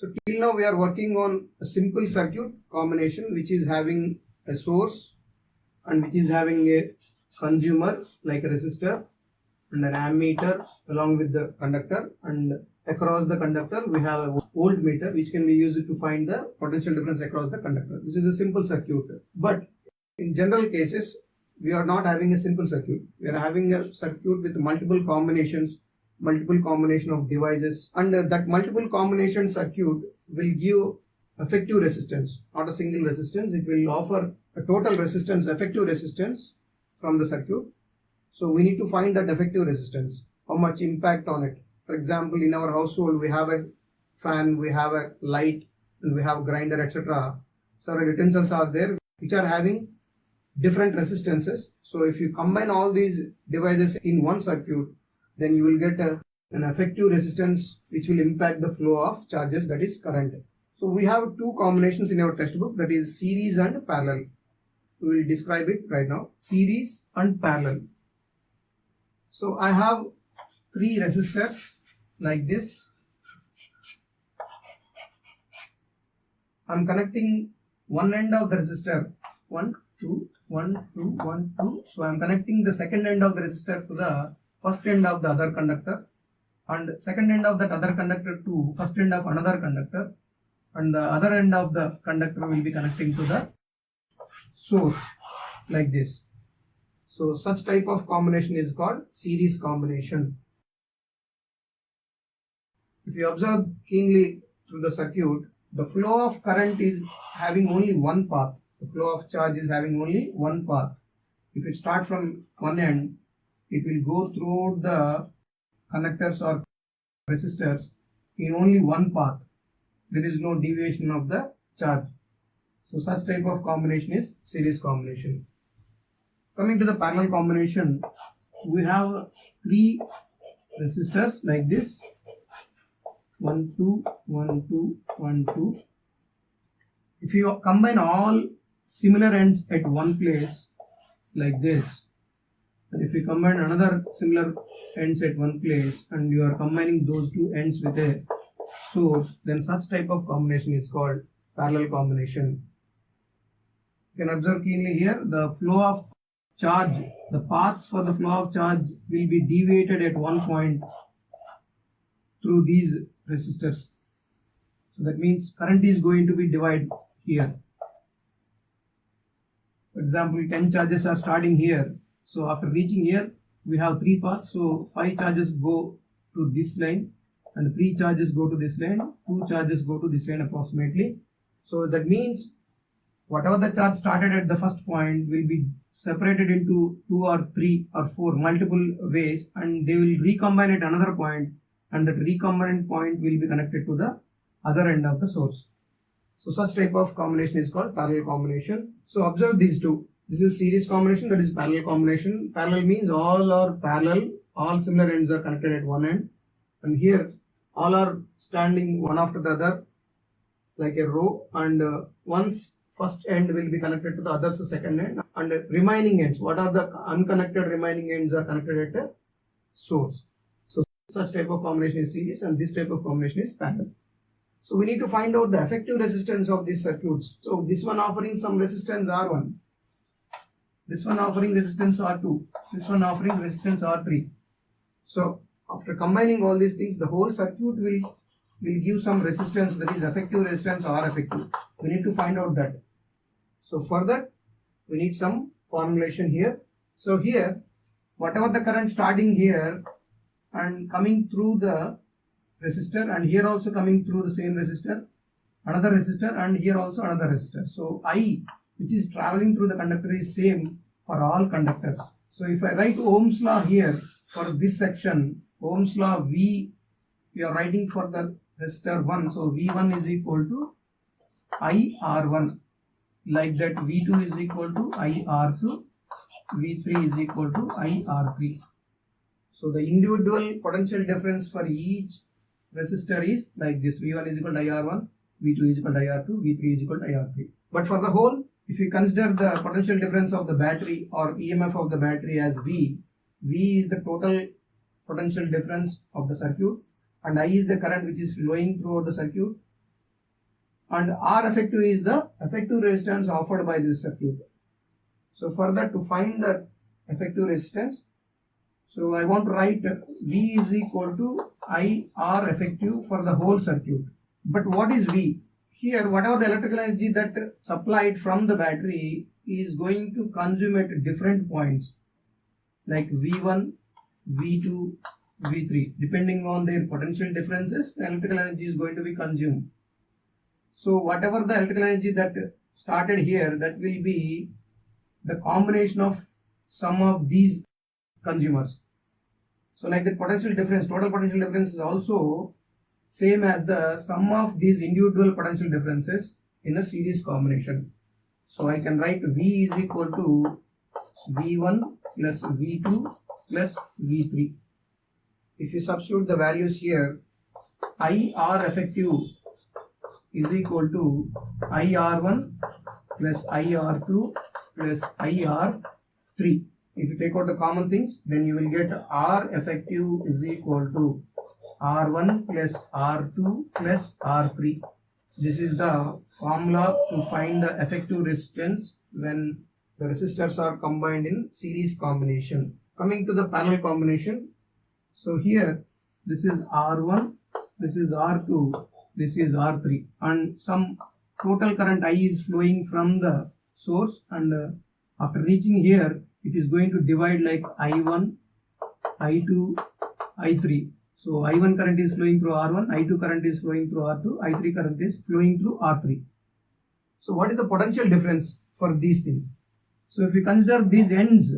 So till now we are working on a simple circuit combination which is having a source and which is having a consumer like a resistor and an ammeter along with the conductor, and across the conductor we have a voltmeter which can be used to find the potential difference across the conductor. This is a simple circuit, but in general cases we are not having a simple circuit. We are having a circuit with multiple combinations, multiple combination of devices, and that multiple combination circuit will give effective resistance, not a single resistance. It will offer a total resistance, effective resistance from the circuit. So we need to find that effective resistance, how much impact on it. For example, in our household we have a fan, we have a light, and we have a grinder, etc. So utensils are there which are having different resistances. So if you combine all these devices in one circuit, then you will get an effective resistance which will impact the flow of charges, that is current. So we have two combinations in our textbook, that is series and parallel. We will describe it right now, series and parallel. So I have three resistors like this. I am connecting one end of the resistor, 1, 2, 1, 2, 1, 2. So I am connecting the second end of the resistor to the first end of the other conductor, and second end of that other conductor to first end of another conductor, and the other end of the conductor will be connecting to the source like this. So such type of combination is called series combination. If you observe keenly through the circuit, the flow of current is having only one path. The flow of charge is having only one path. If it starts from one end, it will go through the conductors or resistors in only one path. There is no deviation of the charge. So such type of combination is series combination. Coming to the parallel combination, we have three resistors like this, 1, 2, 1, 2, 1, 2. If you combine all similar ends at one place like this, and if you combine another similar ends at one place and you are combining those two ends with a source, then such type of combination is called parallel combination. You can observe keenly here, the flow of charge, the paths for the flow of charge will be deviated at one point through these resistors. So that means current is going to be divided here. For example, 10 charges are starting here. So after reaching here, we have three paths. So 5 charges go to this line, and 3 charges go to this line, 2 charges go to this line approximately. So that means whatever the charge started at the first point will be separated into 2 or 3 or 4 multiple ways, and they will recombine at another point, and that recombinant point will be connected to the other end of the source. So such type of combination is called parallel combination. So observe these two. This is series combination, that is parallel combination. Parallel means all are parallel, all similar ends are connected at one end, and here all are standing one after the other like a row, and once first end will be connected to the other's second end, and remaining ends, what are the unconnected remaining ends, are connected at a source. So such type of combination is series, and this type of combination is parallel. So we need to find out the effective resistance of these circuits. So this one offering some resistance R1, this one offering resistance R2, this one offering resistance R3. So after combining all these things, the whole circuit will give some resistance, that is effective resistance or effective. We need to find out that. So for that, we need some formulation here. So here, whatever the current starting here and coming through the resistor, and here also coming through the same resistor, another resistor, and here also another resistor. So I, which is traveling through the conductor, is same for all conductors. So if I write Ohm's law here for this section, Ohm's law V, we are writing for the resistor 1. So V1 is equal to IR1. Like that, V2 is equal to IR2, V3 is equal to IR3. So the individual potential difference for each resistor is like this: V1 is equal to IR1, V2 is equal to IR2, V3 is equal to IR3. But for the whole, if you consider the potential difference of the battery or EMF of the battery as V, V is the total potential difference of the circuit, and I is the current which is flowing throughout the circuit, and R effective is the effective resistance offered by this circuit. So for that, to find the effective resistance, so I want to write V is equal to IR effective for the whole circuit. But what is V? Here, whatever the electrical energy that supplied from the battery is going to consume at different points, like V1, V2, V3. Depending on their potential differences, the electrical energy is going to be consumed. So whatever the electrical energy that started here, that will be the combination of sum of these consumers. So like the potential difference, total potential difference is also same as the sum of these individual potential differences in a series combination. So I can write V is equal to V1 plus V2 plus V3. If you substitute the values here, IR effective is equal to IR1 plus IR2 plus IR3. If you take out the common things, then you will get R effective is equal to R1 plus R2 plus R3. This is the formula to find the effective resistance when the resistors are combined in series combination. Coming to the parallel combination, so here this is R1, this is R2, this is R3, and some total current I is flowing from the source, and after reaching here it is going to divide like I1, I2, I3. So I1 current is flowing through R1, I2 current is flowing through R2, I3 current is flowing through R3. So what is the potential difference for these things? So if we consider these ends,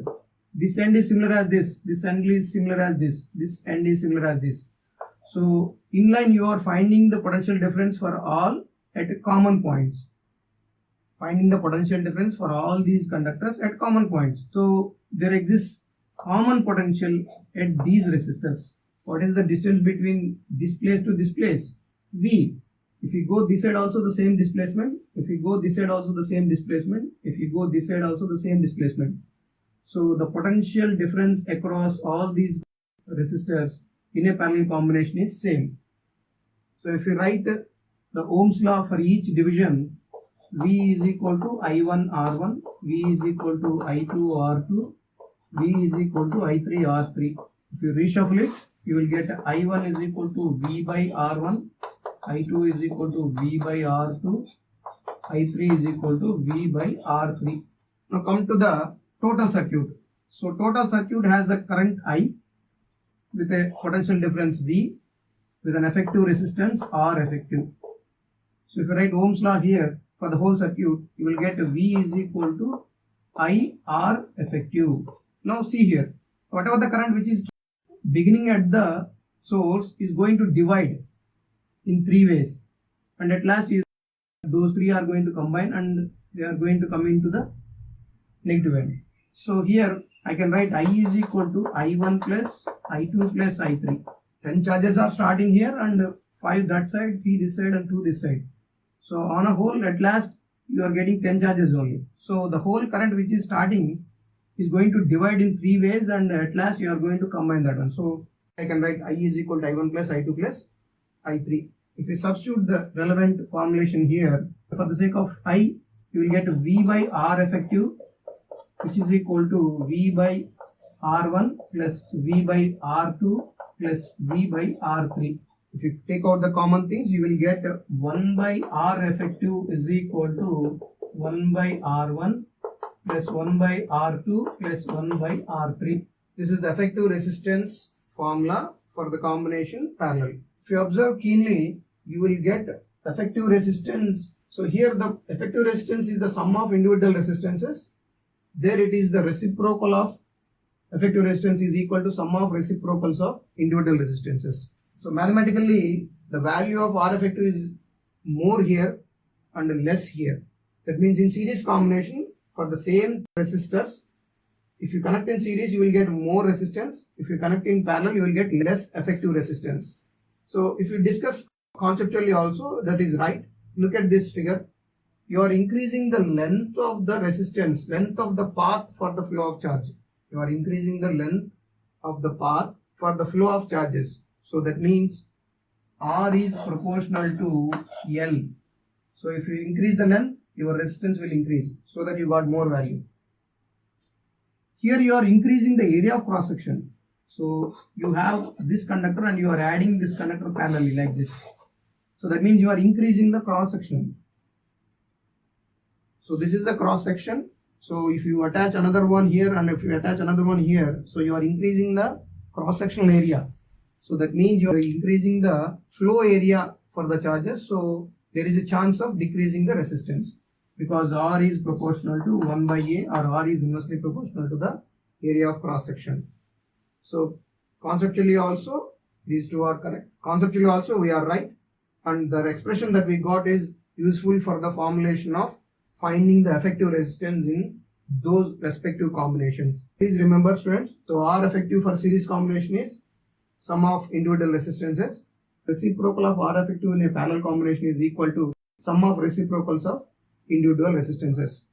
this end is similar as this end is similar as this end is similar as this. So in line you are finding the potential difference for all at common points. Finding the potential difference for all these conductors at common points. So there exists common potential at these resistors. What is the distance between this place to this place? V. If you go this side also the same displacement. If you go this side also the same displacement. If you go this side also the same displacement. So the potential difference across all these resistors in a parallel combination is same. So if you write the Ohm's law for each division, V is equal to I1 R1, V is equal to I2 R2, V is equal to I3 R3. If you reshuffle it, you will get I1 is equal to V by R1, I2 is equal to V by R2, I3 is equal to V by R3. Now come to the total circuit. So total circuit has a current I with a potential difference V with an effective resistance R effective. So if you write Ohm's law here for the whole circuit, you will get V is equal to IR effective. Now see here, whatever the current which is beginning at the source is going to divide in three ways, and at last those three are going to combine and they are going to come into the negative end. So here I can write I is equal to I1 plus I2 plus I3. 10 charges are starting here and 5 that side, 3 this side and 2 this side. So on a whole, at last you are getting 10 charges only. So the whole current which is starting is going to divide in three ways, and at last you are going to combine that one. So I can write I is equal to I1 plus I2 plus I3. If we substitute the relevant formulation here, for the sake of I, you will get V by R effective, which is equal to V by R1 plus V by R2 plus V by R3. If you take out the common things, you will get 1 by R effective is equal to 1 by R1 plus 1 by R2 plus 1 by R3. This is the effective resistance formula for the combination parallel. If you observe keenly, you will get effective resistance. So here the effective resistance is the sum of individual resistances. There it is the reciprocal of effective resistance is equal to sum of reciprocals of individual resistances. So mathematically, the value of R effective is more here and less here. That means in series combination for the same resistors, if you connect in series, you will get more resistance. If you connect in parallel, you will get less effective resistance. So if you discuss conceptually also, that is right. Look at this figure. You are increasing the length of the resistance, length of the path for the flow of charge. You are increasing the length of the path for the flow of charges. So that means R is proportional to L. So if you increase the length, your resistance will increase so that you got more value. Here you are increasing the area of cross section. So you have this conductor and you are adding this conductor parallelly like this. So that means you are increasing the cross section. So this is the cross section. So if you attach another one here and if you attach another one here, so you are increasing the cross sectional area. So that means you are increasing the flow area for the charges. So there is a chance of decreasing the resistance because R is proportional to 1 by A or R is inversely proportional to the area of cross section. So conceptually also these two are correct. Conceptually also we are right, and the expression that we got is useful for the formulation of finding the effective resistance in those respective combinations. Please remember students, so R effective for series combination is sum of individual resistances. Reciprocal of R effective in a parallel combination is equal to sum of reciprocals of individual resistances.